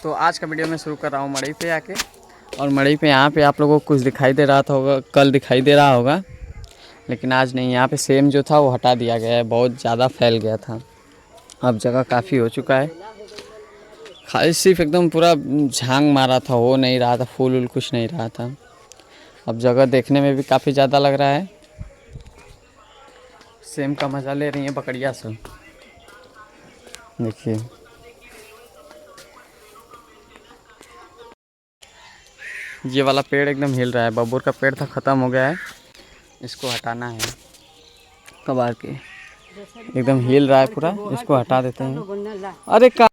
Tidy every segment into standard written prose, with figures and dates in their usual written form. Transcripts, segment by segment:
तो आज का वीडियो मैं शुरू कर रहा हूँ मड़ई पे आके। और मड़ई पे यहाँ पे आप लोगों को कुछ दिखाई दे रहा था होगा, कल दिखाई दे रहा होगा, लेकिन आज नहीं। यहाँ पे सेम जो था वो हटा दिया गया है, बहुत ज़्यादा फैल गया था। अब जगह काफ़ी हो चुका है, खाली सिर्फ एकदम पूरा झांग मारा था, हो नहीं रहा था, फूल वूल कुछ नहीं रहा था। अब जगह देखने में भी काफ़ी ज़्यादा लग रहा है। सेम का मज़ा ले रही है बकरियाँ सब, देखिए। ये वाला पेड़ एकदम हिल रहा है, बबूर का पेड़ था, ख़त्म हो गया है, इसको हटाना है। कबार के एकदम हिल रहा है पूरा, इसको हटा देते हैं। अरे का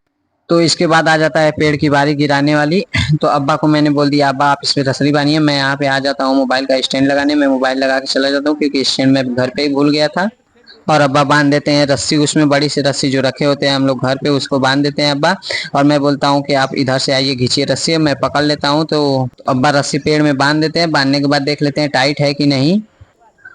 तो इसके बाद आ जाता है पेड़ की बारी गिराने वाली। तो अब्बा को मैंने बोल दिया, अब्बा आप इस पे रसरी बांधिए, मैं यहाँ पे आ जाता हूँ मोबाइल का स्टैंड लगाने। मैं मोबाइल लगा के चला जाता हूँ क्योंकि स्टैंड में घर पे ही भूल गया था। और अब्बा बांध देते हैं रस्सी, उसमें बड़ी सी रस्सी जो रखे होते हैं हम लोग घर पे, उसको बांध देते हैं अब्बा। और मैं बोलता हूँ कि आप इधर से आइए, खींचिए रस्सी, मैं पकड़ लेता हूँ। तो अब्बा रस्सी पेड़ में बांध देते हैं, बांधने के बाद देख लेते हैं टाइट है कि नहीं।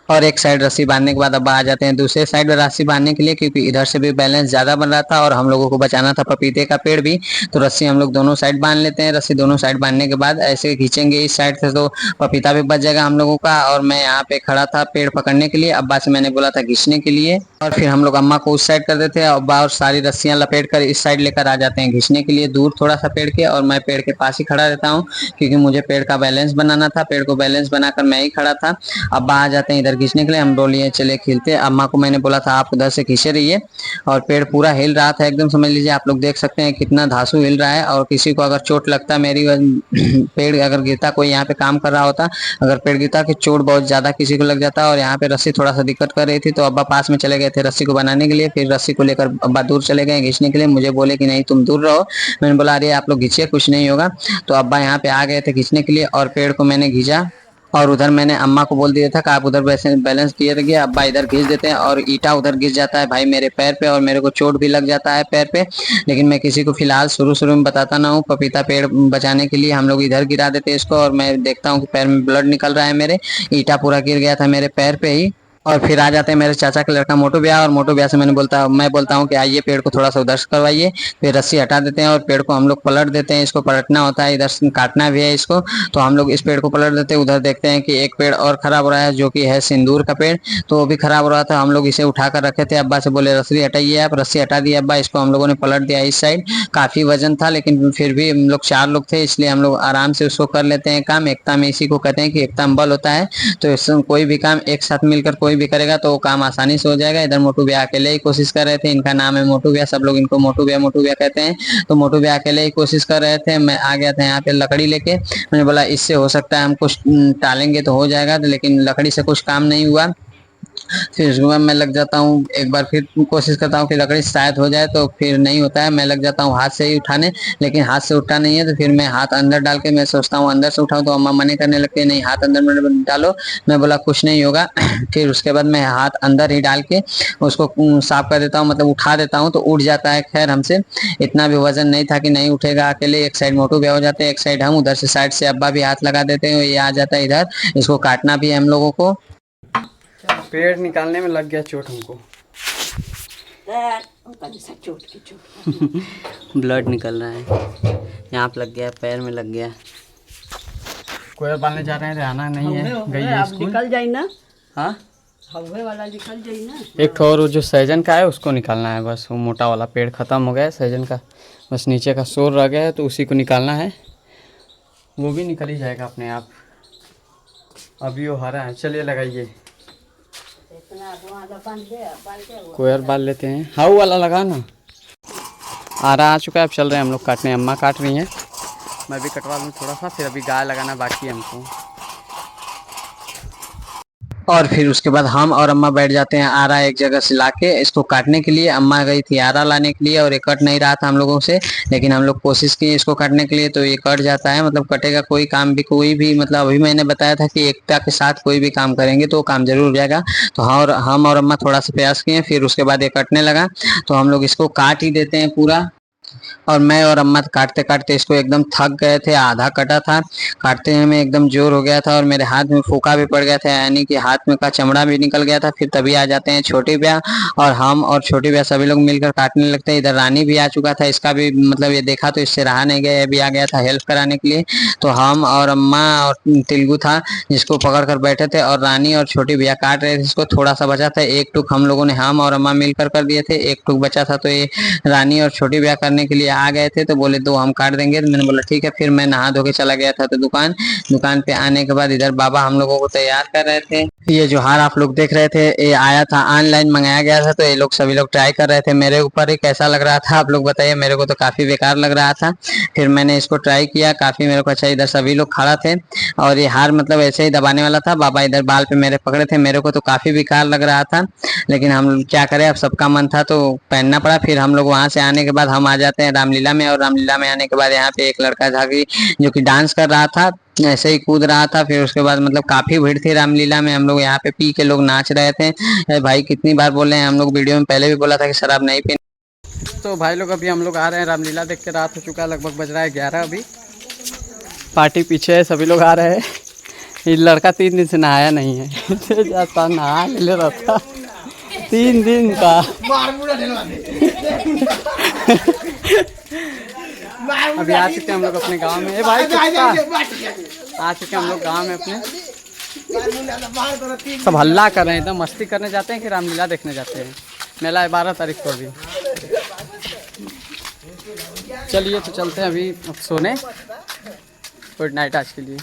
और एक साइड रस्सी बांधने के बाद अब्बा आ जाते हैं दूसरे साइड में रस्सी बांधने के लिए, क्योंकि इधर से भी बैलेंस ज्यादा बन रहा था और हम लोगों को बचाना था पपीते का पेड़ भी। तो रस्सी हम लोग दोनों साइड बांध लेते हैं। रस्सी दोनों साइड बांधने के बाद ऐसे खींचेंगे इस साइड से तो पपीता भी बच जाएगा हम लोगों का। और मैं यहाँ पे खड़ा था पेड़ पकड़ने के लिए, अब्बा से मैंने बोला था खींचने के लिए। और फिर हम लोग अम्मा को उस साइड कर देते हैं, अब्बा और सारी रस्सियां लपेट कर इस साइड लेकर आ जाते हैं खींचने के लिए, दूर थोड़ा सा पेड़ के। और मैं पेड़ के पास ही खड़ा रहता हूँ क्योंकि मुझे पेड़ का बैलेंस बनाना था, पेड़ को बैलेंस बनाकर मैं ही खड़ा था। अब्बा आ जाते हैं इधर खींचने के लिए, हम बोलिए चले खींचते। अम्मा को मैंने बोला था आप उधर से खींचे रहिए। और पेड़ पूरा हिल रहा था एकदम, समझ लीजिए आप लोग देख सकते हैं कितना धांसू हिल रहा है। और किसी को अगर चोट लगता मेरी पेड़ अगर गिरता, कोई यहाँ पे काम कर रहा होता, अगर पेड़ गिरता कि चोट बहुत ज्यादा किसी को लग जाता। और यहाँ पे रस्सी थोड़ा सा दिक्कत कर रही थी, तो अब्बा पास में चले गए थे रस्सी को बनाने के लिए। फिर रस्सी को लेकर अब्बा दूर चले गए खींचने के लिए, मुझे बोले कि नहीं तुम दूर रहो। मैंने बोला अरे आप लोग खींचिए, कुछ नहीं होगा। तो अब्बा यहाँ पे आ गए थे खींचने के लिए और पेड़ को मैंने खींचा। और उधर मैंने अम्मा को बोल दिया था कि आप उधर बैलेंस किए रखिए, अब्बा इधर खींच देते हैं और ईटा उधर गिर जाता है भाई मेरे पैर पे, और मेरे को चोट भी लग जाता है पैर पे। लेकिन मैं किसी को फिलहाल शुरू शुरू में बताता ना हूँ। पपीता पेड़ बचाने के लिए हम लोग इधर गिरा देते हैं इसको, और मैं देखता हूँ कि पैर में ब्लड निकल रहा है मेरे, ईटा पूरा गिर गया था मेरे पैर पे ही। और फिर आ जाते हैं मेरे चाचा का लड़का मोटू भैया, और मोटू भैया से मैं बोलता हूँ कि आइए पेड़ को थोड़ा सा उधर से करवाइए। फिर रस्सी हटा देते हैं और पेड़ को हम लोग पलट देते हैं, इसको पलटना होता है, इधर से काटना भी है इसको। तो हम लोग इस पेड़ को पलट देते हैं। उधर देखते हैं कि एक पेड़ और खराब हो रहा है जो कि है सिंदूर का पेड़, तो वो भी खराब हो रहा था। हम लोग इसे उठा कर रखे थे, अब्बा से बोले रस्सी हटाइए आप, रस्सी हटा दिया अब्बा, इसको हम लोगों ने पलट दिया इस साइड। काफी वजन था लेकिन फिर भी हम लोग 4 लोग थे, इसलिए हम लोग आराम से उसको कर लेते हैं काम। एकता में इसी को कहते हैं कि एकता में बल होता है। तो इसमें कोई भी काम एक साथ मिलकर कोई भी करेगा तो काम आसानी से हो जाएगा। इधर मोटू भैया अकेले ही कोशिश कर रहे थे, इनका नाम है मोटू भैया, सब लोग इनको मोटू भैया कहते हैं। तो मोटू भैया अकेले ही कोशिश कर रहे थे। मैं आ गया था यहाँ पे लकड़ी लेके, मैंने बोला इससे हो सकता है हम कुछ टालेंगे तो हो जाएगा, लेकिन लकड़ी से कुछ काम नहीं हुआ। फिर उसके बाद मैं लग जाता हूँ, एक बार फिर कोशिश करता हूँ कि लकड़ी शायद हो जाए, तो फिर नहीं होता है, मैं लग जाता हूँ हाथ से ही उठाने, लेकिन हाथ से उठा नहीं है। तो फिर मैं हाथ अंदर डाल के मैं सोचता हूँ अंदर से उठाऊं, तो अम्मा मने करने लगती है नहीं हाथ अंदर में डालो। मैं बोला कुछ नहीं होगा। फिर उसके बाद मैं हाथ अंदर ही डाल के उसको साफ कर देता हूँ, मतलब उठा देता हूँ तो उठ जाता है। खैर हमसे इतना भी वजन नहीं था कि नहीं उठेगा अकेले। एक साइड मोटू भैया हो जाते हैं, एक साइड हम, उधर से साइड से अब्बा भी हाथ लगा देते हैं, ये आ जाता है इधर। इसको काटना भी है हम लोगों को। पेड़ निकालने में लग गया चोट हमको। ब्लड निकल रहा है, यहाँ पे लग गया, पैर में लग गया। कोयल पालने जा रहे हैं, आना नहीं है, गई है स्कूल। निकल जाए ना, हाँ हवे वाला निकल जाए ना। एक ठो और जो सहजन का है उसको निकालना है बस, वो मोटा वाला पेड़ खत्म हो गया है सहजन का, बस नीचे का शोर रह गया है तो उसी को निकालना है। वो भी निकल ही जाएगा अपने आप, अभी वो हरा है। चलिए लगाइए, कोयर बाल लेते हैं। हाउ वाला लगा ना, आरा आ चुका है, अब चल रहे हैं हम लोग काटने। अम्मा काट रही हैं, मैं भी कटवा लूँ थोड़ा सा, फिर अभी गाय लगाना बाकी है हमको। और फिर उसके बाद हम और अम्मा बैठ जाते हैं आरा एक जगह से लाके इसको काटने के लिए। अम्मा गई थी आरा लाने के लिए और ये कट नहीं रहा था हम लोगों से, लेकिन हम लोग कोशिश किए इसको काटने के लिए, तो ये कट जाता है। मतलब कटेगा, कोई काम भी, कोई भी, मतलब अभी मैंने बताया था कि एकता के साथ कोई भी काम करेंगे तो काम जरूर हो जाएगा। तो हम और अम्मा थोड़ा सा प्रयास किए, फिर उसके बाद ये कटने लगा। तो हम लोग इसको काट ही देते हैं पूरा। और मैं और अम्मा काटते काटते इसको एकदम थक गए थे, आधा कटा था, काटते में एकदम जोर हो गया था और मेरे हाथ में फूका भी पड़ गया था, यानी कि हाथ में का चमड़ा भी निकल गया था। फिर तभी आ जाते हैं छोटी ब्याह, और हम और छोटी ब्याह सभी लोग मिलकर काटने लगते हैं। इधर रानी भी आ चुका था, इसका भी मतलब ये देखा तो इससे रहा नहीं गया, ये भी आ गया था हेल्प कराने के लिए। तो हम और अम्मा और तेलुगु था जिसको पकड़ कर बैठे थे, और रानी और छोटी ब्याह काट रहे थे इसको। थोड़ा सा बचा था, एक टुक हम लोगों ने, हम और अम्मा मिलकर कर दिए थे, एक टुक बचा था तो ये रानी और छोटी ब्याह करने के लिए आ गए थे, तो बोले दो हम काट देंगे। तो मैंने बोला ठीक है। फिर मैं नहा धो के चला गया था तो दुकान पे आने के बाद इधर बाबा हम लोगों को तैयार कर रहे थे। ये जो हार आप लोग देख रहे थे ये आया था, ऑनलाइन मंगाया गया था, तो ये लोग सभी लोग ट्राई कर रहे थे। मेरे ऊपर ही कैसा लग रहा था आप लोग बताइए, मेरे को तो काफी बेकार लग रहा था। फिर मैंने इसको ट्राई किया, काफी मेरे को अच्छा। इधर सभी लोग खड़ा थे और ये हार मतलब ऐसे ही दबाने वाला था, बाबा इधर बाल पे मेरे पकड़े थे। मेरे को तो काफी बेकार लग रहा था, लेकिन हम क्या करें, अब सबका मन था तो पहनना पड़ा। फिर हम लोग वहां से आने के बाद हम आ जाते हैं रामलीला में, और रामलीला में आने के बाद यहाँ पे एक लड़का था कि जो कि डांस कर रहा था, ऐसे ही कूद रहा था। फिर उसके बाद मतलब काफी भीड़ थी रामलीला में, हम लोग यहाँ पे पी के लोग नाच रहे थे। भाई कितनी बार बोले हैं हम लोग, वीडियो में पहले भी बोला था कि शराब नहीं पीनी। तो भाई लोग अभी हम लोग आ रहे हैं रामलीला देख के, रात हो चुका है, लगभग बज रहा है 11 अभी। पार्टी पीछे है, सभी लोग आ रहे हैं। ये लड़का 3 दिन से नहाया नहीं है जाता नहा ले रहा था 3 दिन का अभी आ चुके हम लोग अपने गांव में। भाई आ चुके हम लोग गांव में अपने, सब हल्ला कर रहे हैं, एकदम मस्ती करने जाते हैं कि रामलीला देखने जाते हैं। मेला है 12 तारीख को अभी। चलिए तो चलते हैं अभी अब सोने। गुड नाइट आज के लिए।